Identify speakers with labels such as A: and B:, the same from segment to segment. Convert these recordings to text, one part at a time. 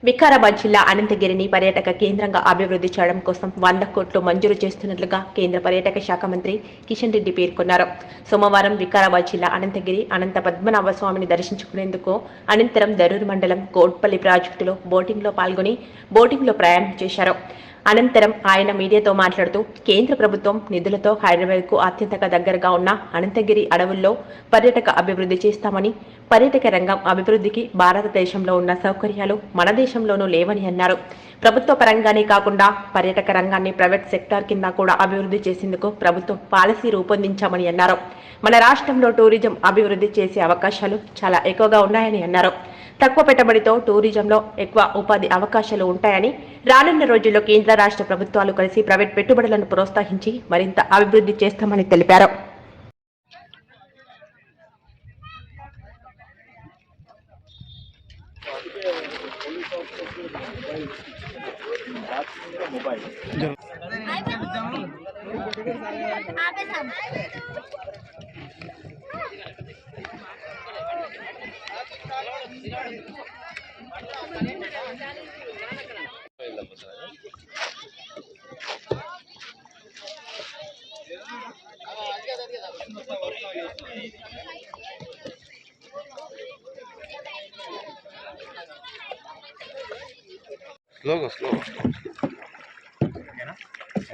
A: వికారాబాద్ జిల్లా అనంతగిరిని పర్యాటక కేంద్రంగా అభివృద్ధి చేయడం కోసం 100 కోట్లు మంజూరు చేస్తున్నట్లుగా కేంద్ర పర్యాటక శాఖ మంత్రి కిషన్ రెడ్డి పేర్కొన్నారు. సోమవారం వికారాబాద్ జిల్లా అనంతగిరి అనంత పద్మనాభ స్వామిని దర్శించుకునేందుకు అనంతరం దరూర్ మండలం కోట్పల్లి ప్రాజెక్టులో బోటింగ్లో పాల్గొని బోటింగ్లో ప్రయాణం చేశారు. అనంతరం ఆయన మీడియాతో మాట్లాడుతూ కేంద్ర ప్రభుత్వం నిధులతో హైదరాబాద్కు అత్యంత దగ్గరగా ఉన్న అనంతగిరి అడవుల్లో పర్యాటక అభివృద్ధి చేస్తామని, పర్యాటక రంగం అభివృద్ధికి భారతదేశంలో ఉన్న సౌకర్యాలు మన దేశంలోనూ లేవని అన్నారు. ప్రభుత్వ పరంగానే కాకుండా పర్యాటక రంగాన్ని ప్రైవేట్ సెక్టార్ కింద కూడా అభివృద్ధి చేసేందుకు ప్రభుత్వం పాలసీ రూపొందించామని అన్నారు. మన రాష్ట్రంలో టూరిజం అభివృద్ధి చేసే అవకాశాలు చాలా ఎక్కువగా ఉన్నాయని అన్నారు. తక్కువ పెట్టుబడితో టూరిజంలో ఎక్కువ ఉపాధి అవకాశాలు ఉంటాయని, రానున్న రోజుల్లో కేంద్ర రాష్ట్ర ప్రభుత్వాలు కలిసి ప్రైవేట్ పెట్టుబడులను ప్రోత్సహించి మరింత అభివృద్ధి చేస్తామని తెలిపారు.
B: Slow.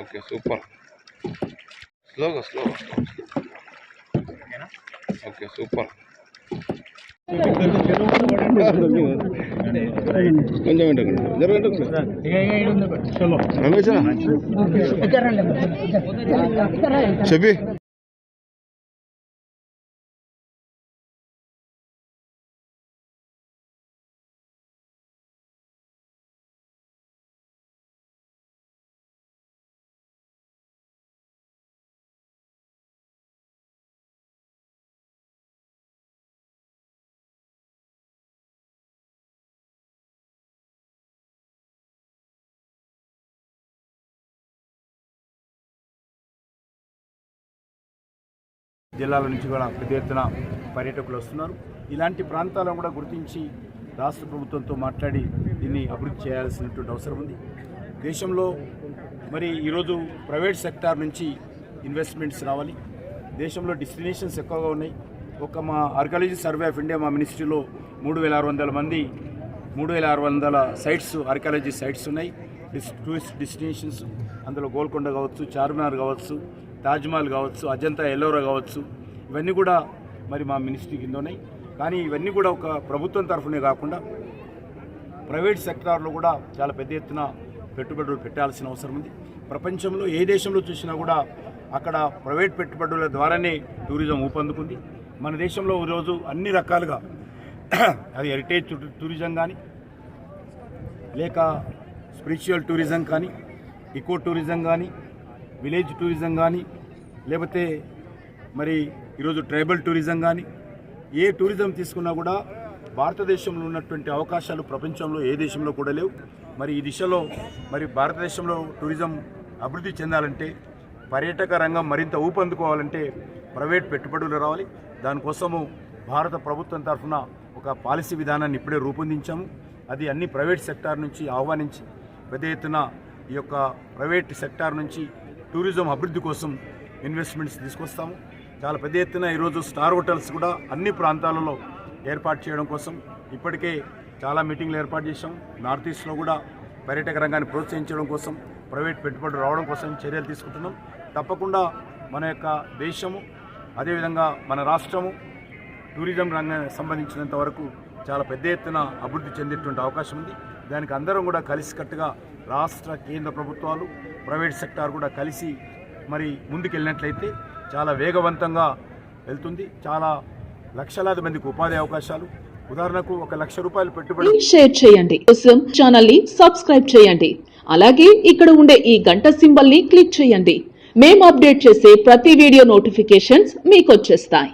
B: Okay, super. Slow. Okay, super. చెప్పి
C: జిల్లాల నుంచి కూడా పెద్ద ఎత్తున పర్యాటకులు వస్తున్నారు. ఇలాంటి ప్రాంతాలను కూడా గుర్తించి రాష్ట్ర ప్రభుత్వంతో మాట్లాడి దీన్ని అభివృద్ధి చేయాల్సినటువంటి అవసరం ఉంది. దేశంలో మరి ఈరోజు ప్రైవేట్ సెక్టార్ నుంచి ఇన్వెస్ట్మెంట్స్ రావాలి. దేశంలో డెస్టినేషన్స్ ఎక్కువగా ఉన్నాయి. మా ఆర్కియాలజీ సర్వే ఆఫ్ ఇండియా మా మినిస్ట్రీలో 3,600 సైట్స్ ఆర్కియాలజీ సైట్స్ ఉన్నాయి. టూరిస్ట్ డెస్టినేషన్స్ అందులో గోల్కొండ కావచ్చు, చార్మినార్ కావచ్చు, తాజ్మహల్ కావచ్చు, అజంతా ఎల్లోరా కావచ్చు, ఇవన్నీ కూడా మరి మా మినిస్ట్రీ కింద ఉన్నాయి. కానీ ఇవన్నీ కూడా ఒక ప్రభుత్వం తరఫునే కాకుండా ప్రైవేట్ సెక్టార్లో కూడా చాలా పెద్ద ఎత్తున పెట్టుబడులు పెట్టాల్సిన అవసరం ఉంది. ప్రపంచంలో ఏ దేశంలో చూసినా కూడా అక్కడ ప్రైవేట్ పెట్టుబడుల ద్వారానే టూరిజం ఊపందుకుంది. మన దేశంలో ఈరోజు అన్ని రకాలుగా అది హెరిటేజ్ టూరిజం కానీ, లేక స్పిరిచువల్ టూరిజం కానీ, ఈకో టూరిజం కానీ, విలేజ్ టూరిజం కానీ, లేకపోతే మరి ఈరోజు ట్రైబల్ టూరిజం కానీ, ఏ టూరిజం తీసుకున్నా కూడా భారతదేశంలో ఉన్నటువంటి అవకాశాలు ప్రపంచంలో ఏ దేశంలో కూడా లేవు. మరి ఈ దిశలో మరి భారతదేశంలో టూరిజం అభివృద్ధి చెందాలంటే, పర్యాటక రంగం మరింత ఊపందుకోవాలంటే ప్రైవేట్ పెట్టుబడులు రావాలి. దానికోసము భారత ప్రభుత్వం తరఫున ఒక పాలసీ విధానాన్ని ఇప్పుడే రూపొందించాము. అది అన్ని ప్రైవేట్ సెక్టార్ నుంచి ఆహ్వానించి పెద్ద ఎత్తున ఈ యొక్క ప్రైవేట్ సెక్టార్ నుంచి టూరిజం అభివృద్ధి కోసం ఇన్వెస్ట్మెంట్స్ తీసుకొస్తాము. చాలా పెద్ద ఎత్తున ఈరోజు స్టార్ హోటల్స్ కూడా అన్ని ప్రాంతాలలో ఏర్పాటు చేయడం కోసం ఇప్పటికే చాలా మీటింగ్లు ఏర్పాటు చేశాం. నార్త్ ఈస్ట్లో కూడా పర్యాటక రంగాన్ని ప్రోత్సహించడం కోసం, ప్రైవేట్ పెట్టుబడులు రావడం కోసం చర్యలు తీసుకుంటున్నాం. తప్పకుండా మన యొక్క దేశము, అదేవిధంగా మన రాష్ట్రము టూరిజం రంగానికి సంబంధించినంత వరకు చాలా పెద్ద ఎత్తున అభివృద్ధి చెందేటువంటి అవకాశం ఉంది. దానికి అందరం కూడా కలిసికట్టుగా రాష్ట్ర కేంద్ర ప్రభుత్వాలు, ప్రైవేట్ సెక్టార్ కూడా కలిసి మరి ముందుకెళ్ళినట్లయితే చాలా వేగవంతంగా వెళ్తుంది. చాలా లక్షలాది మందికి ఉపాధి అవకాశాలు. ఉదాహరణకు 1,00,000 రూపాయలు పెట్టుబడి.
D: షేర్ చేయండి, ఛానల్ ని సబ్స్క్రైబ్ చేయండి. అలాగే ఇక్కడ ఉండే ఈ గంట సింబల్ ని క్లిక్ చేయండి. మేము అప్డేట్ చేసే ప్రతి వీడియో నోటిఫికేషన్స్ మీకు వచ్చేస్తాయి.